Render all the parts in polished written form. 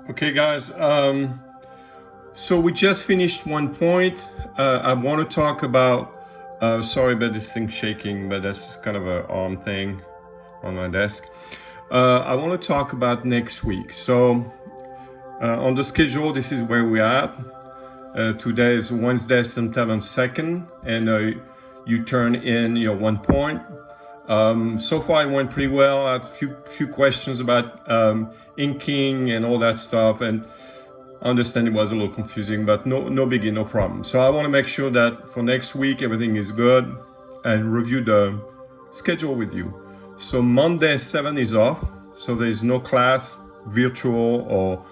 Okay, guys. So we just finished 1 point. I want to talk about. Sorry about this thing shaking, but that's kind of an arm thing on my desk. I want to talk about next week. So on the schedule, this is where we're at. Today is Wednesday, September 2nd, and you turn in your 1 point. So far it went pretty well. I had a few questions about inking and all that stuff, and I understand it was a little confusing, but no biggie, no problem. So I want to make sure that for next week everything is good and review the schedule with you. So Monday 7 is off, so there is no class, virtual or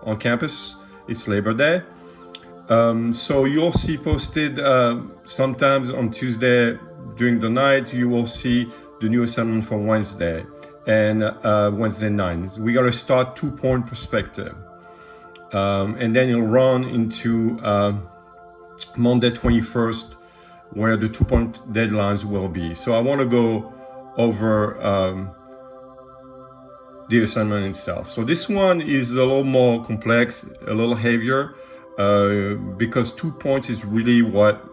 on campus. It's Labor Day. So you'll see posted sometimes on Tuesday during the night, you will see the new assignment for Wednesday and Wednesday 9. We got to start 2-point perspective. And then it'll run into Monday 21st, where the 2-point deadlines will be. So I want to go over the assignment itself. So this one is a little more complex, a little heavier, because 2 points is really what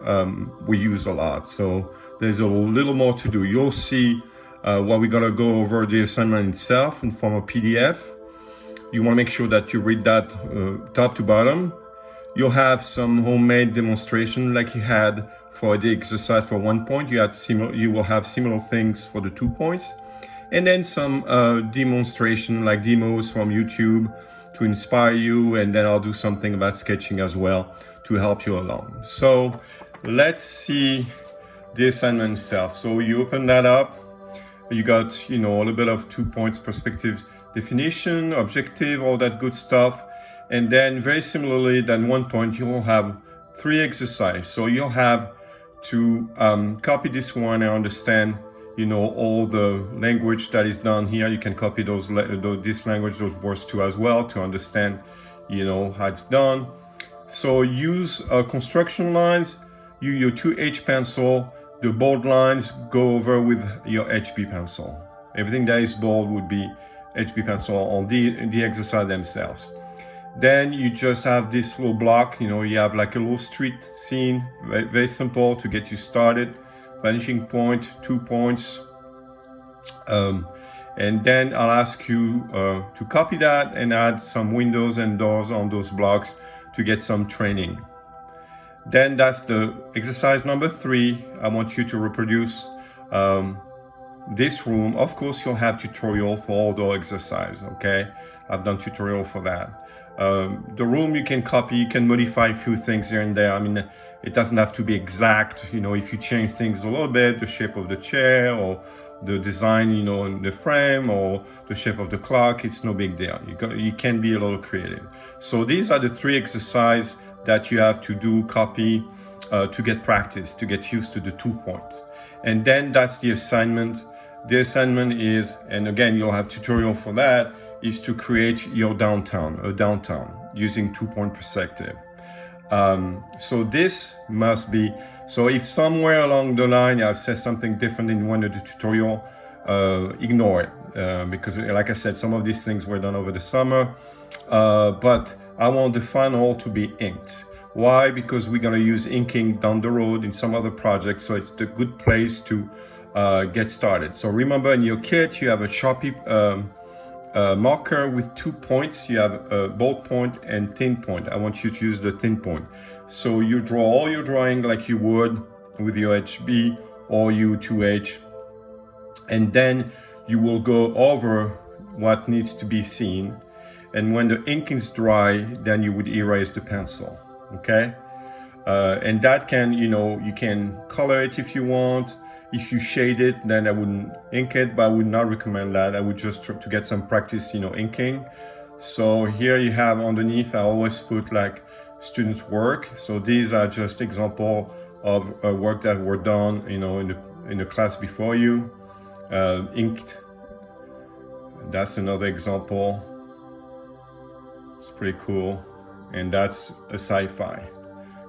we use a lot. So there's a little more to do. You'll see what we're gonna go over the assignment itself in form of PDF. You want to make sure that you read that top to bottom. You'll have some homemade demonstration like you had for the exercise for 1 point. You will have similar things for the 2 points, and then some demonstration like demos from YouTube to inspire you, and then I'll do something about sketching as well to help you along. So let's see the assignment itself. So you open that up, you got a little bit of 2 points perspective definition, objective, all that good stuff. And then very similarly than 1 point, you will have 3 exercises. So you'll have to copy this one and understand all the language that is done here. You can copy this language, those words too as well, to understand how it's done. So use construction lines, your 2H pencil. The bold lines go over with your HB pencil. Everything that is bold would be HB pencil on the exercise themselves. Then you just have this little block, you have like a little street scene, very, very simple to get you started. Vanishing point, 2 points. And then I'll ask you to copy that and add some windows and doors on those blocks to get some training. Then that's the exercise number 3. I want you to reproduce this room. Of course, you'll have tutorial for all the exercise, okay? I've done tutorial for that. The room you can copy, you can modify a few things here and there. I mean, it doesn't have to be exact. If you change things a little bit, the shape of the chair or the design, in the frame or the shape of the clock, it's no big deal. You can be a little creative. So these are the 3 exercises that you have to do, copy, to get practice, to get used to the 2 points. And then that's the assignment. The assignment is, and again, you'll have tutorial for that, is to create your downtown using 2-point perspective. So this must be, so if somewhere along the line I've said something different in one of the tutorial, ignore it, because like I said, some of these things were done over the summer, but I want the final to be inked. Why? Because we're gonna use inking down the road in some other projects, so it's the good place to get started. So remember, in your kit you have a Sharpie marker with 2 points. You have a bold point and thin point. I want you to use the thin point. So you draw all your drawing like you would with your HB or your 2H, and then you will go over what needs to be seen. And when the ink is dry, then you would erase the pencil, okay? And that can, you can color it if you want. If you shade it, then I wouldn't ink it, but I would not recommend that. I would just try to get some practice, inking. So here you have underneath, I always put like students' work. So these are just example of work that were done, in the class before you. Inked. That's another example. It's pretty cool. And that's a sci-fi,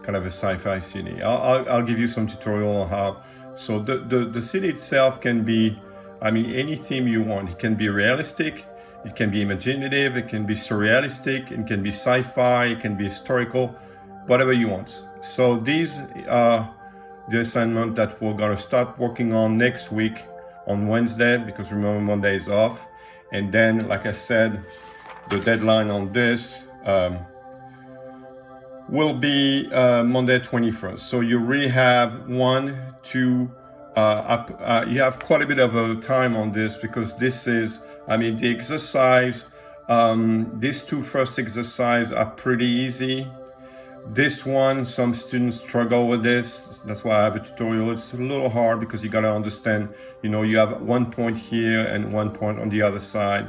kind of a sci-fi city. I'll give you some tutorial on how. So the city itself can be, any theme you want. It can be realistic, It can be imaginative, it can be surrealistic, it can be sci-fi, it can be historical, whatever you want. So these are the assignment that we're going to start working on next week on Wednesday, because remember Monday is off. And then, like I said, the deadline on this will be Monday 21st. So you really have you have quite a bit of time on this, because this is, the exercise, these two first exercises are pretty easy. This one, some students struggle with this. That's why I have a tutorial. It's a little hard because you got to understand, you have 1 point here and 1 point on the other side.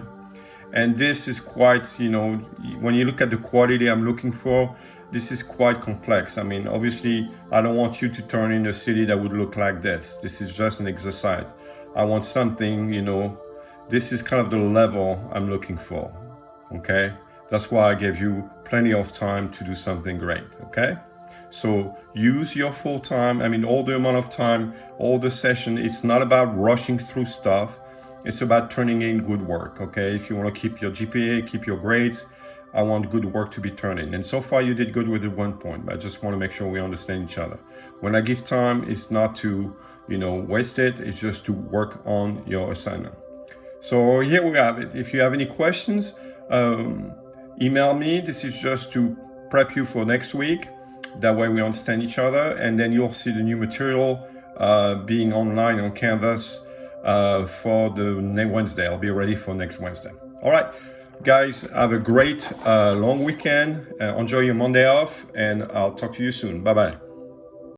And this is quite, when you look at the quality I'm looking for, this is quite complex. Obviously, I don't want you to turn in a city that would look like this. This is just an exercise. I want something, this is kind of the level I'm looking for, okay? That's why I gave you plenty of time to do something great, okay? So use your full time, all the amount of time, all the session. It's not about rushing through stuff. It's about turning in good work, okay? If you want to keep your GPA, keep your grades, I want good work to be turned in. And so far you did good with the 1 point, but I just want to make sure we understand each other. When I give time, it's not to, waste it. It's just to work on your assignment. So here we have it. If you have any questions, email me. This is just to prep you for next week. That way we understand each other, and then you'll see the new material being online on Canvas for the Wednesday. I'll be ready for next Wednesday. All right, guys, have a great long weekend. Enjoy your Monday off, and I'll talk to you soon. Bye-bye.